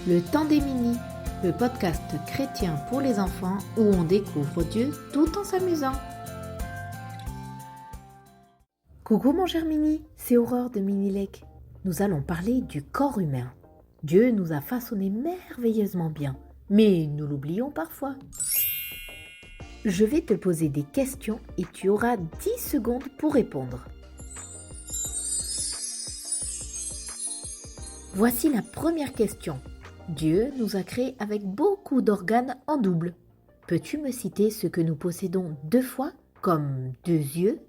Le temps des minis, le podcast chrétien pour les enfants où on découvre Dieu tout en s'amusant. Coucou mon cher Mini, c'est Aurore de Minilec. Nous allons parler du corps humain. Dieu nous a façonnés merveilleusement bien, mais nous l'oublions parfois. Je vais te poser des questions et tu auras 10 secondes pour répondre. Voici la première question. Dieu nous a créés avec beaucoup d'organes en double. Peux-tu me citer ce que nous possédons 2 fois, comme 2 yeux?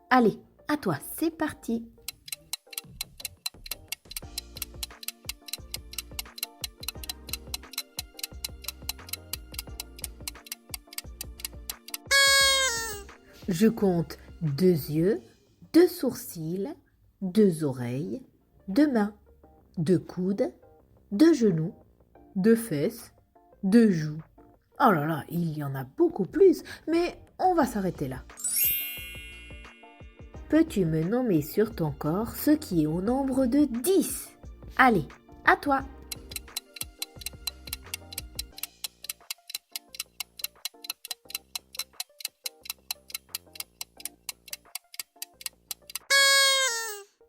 Allez, à toi, c'est parti! Je compte 2 yeux, 2 sourcils, 2 oreilles, 2 mains, 2 coudes, 2 genoux, 2 fesses, 2 joues. Oh là là, il y en a beaucoup plus, mais on va s'arrêter là. Peux-tu me nommer sur ton corps ce qui est au nombre de 10? Allez, à toi!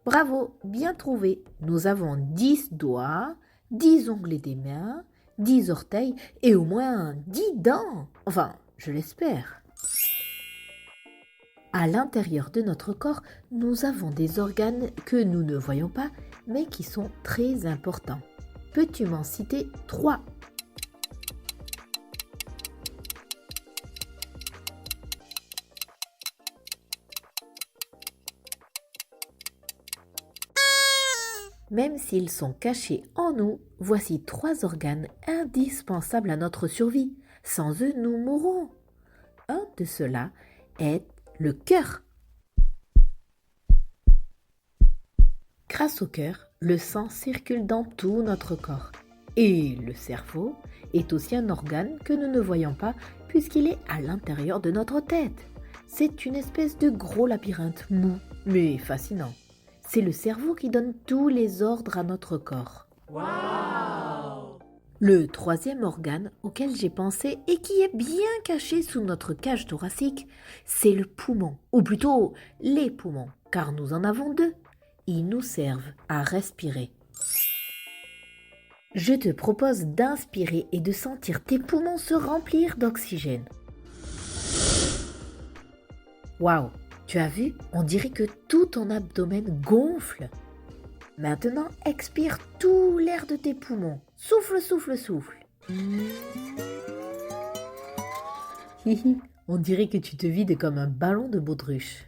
Bravo, bien trouvé. Nous avons 10 doigts, 10 onglets des mains, 10 orteils et au moins 10 dents. Enfin, je l'espère. À l'intérieur de notre corps, nous avons des organes que nous ne voyons pas, mais qui sont très importants. Peux-tu m'en citer 3? Même s'ils sont cachés en nous, voici 3 organes indispensables à notre survie. Sans eux, nous mourrons. Un de ceux-là est le cœur. Grâce au cœur, le sang circule dans tout notre corps. Et le cerveau est aussi un organe que nous ne voyons pas puisqu'il est à l'intérieur de notre tête. C'est une espèce de gros labyrinthe mou, mais fascinant. C'est le cerveau qui donne tous les ordres à notre corps. Wow! Le 3e organe auquel j'ai pensé et qui est bien caché sous notre cage thoracique, c'est le poumon, ou plutôt les poumons, car nous en avons 2. Ils nous servent à respirer. Je te propose d'inspirer et de sentir tes poumons se remplir d'oxygène. Waouh! Tu as vu? On dirait que tout ton abdomen gonfle. Maintenant, expire tout l'air de tes poumons. Souffle, souffle, souffle. On dirait que tu te vides comme un ballon de baudruche.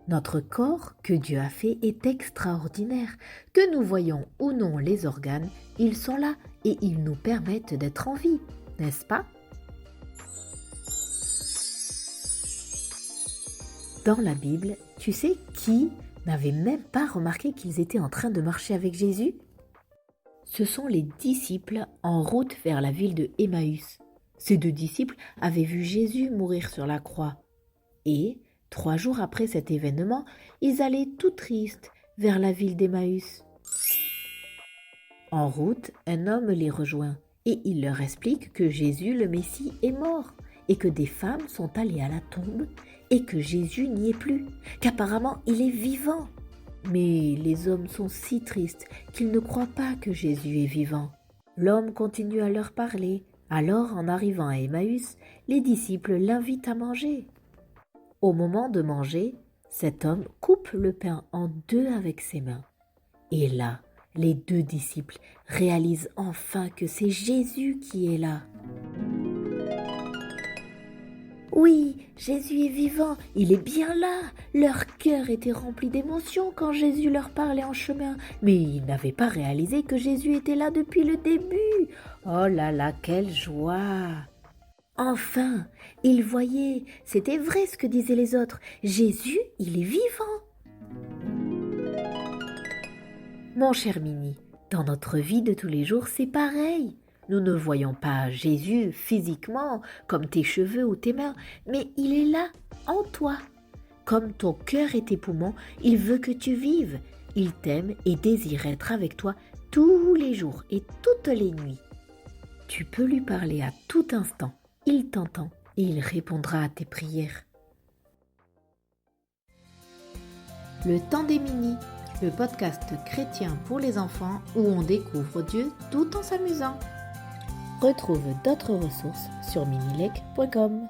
Notre corps que Dieu a fait est extraordinaire. Que nous voyons ou non les organes, ils sont là et ils nous permettent d'être en vie, n'est-ce pas? Dans la Bible, tu sais qui n'avait même pas remarqué qu'ils étaient en train de marcher avec Jésus? Ce sont les disciples en route vers la ville de Emmaüs. Ces 2 disciples avaient vu Jésus mourir sur la croix. Et, 3 jours après cet événement, ils allaient tout tristes vers la ville d'Emmaüs. En route, un homme les rejoint et il leur explique que Jésus le Messie est mort et que des femmes sont allées à la tombe et que Jésus n'y est plus, qu'apparemment il est vivant. Mais les hommes sont si tristes qu'ils ne croient pas que Jésus est vivant. L'homme continue à leur parler. Alors, en arrivant à Emmaüs, les disciples l'invitent à manger. Au moment de manger, cet homme coupe le pain en 2 avec ses mains. Et là, les 2 disciples réalisent enfin que c'est Jésus qui est là. Oui, Jésus est vivant, il est bien là. Leur cœur était rempli d'émotion quand Jésus leur parlait en chemin, mais ils n'avaient pas réalisé que Jésus était là depuis le début. Oh là là, quelle joie! Enfin, ils voyaient, c'était vrai ce que disaient les autres. Jésus, il est vivant. Mon cher Mini, dans notre vie de tous les jours, c'est pareil. Nous ne voyons pas Jésus physiquement, comme tes cheveux ou tes mains, mais il est là, en toi. Comme ton cœur et tes poumons, il veut que tu vives. Il t'aime et désire être avec toi tous les jours et toutes les nuits. Tu peux lui parler à tout instant, il t'entend et il répondra à tes prières. Le temps des minis, le podcast chrétien pour les enfants où on découvre Dieu tout en s'amusant. Retrouve d'autres ressources sur minilec.com.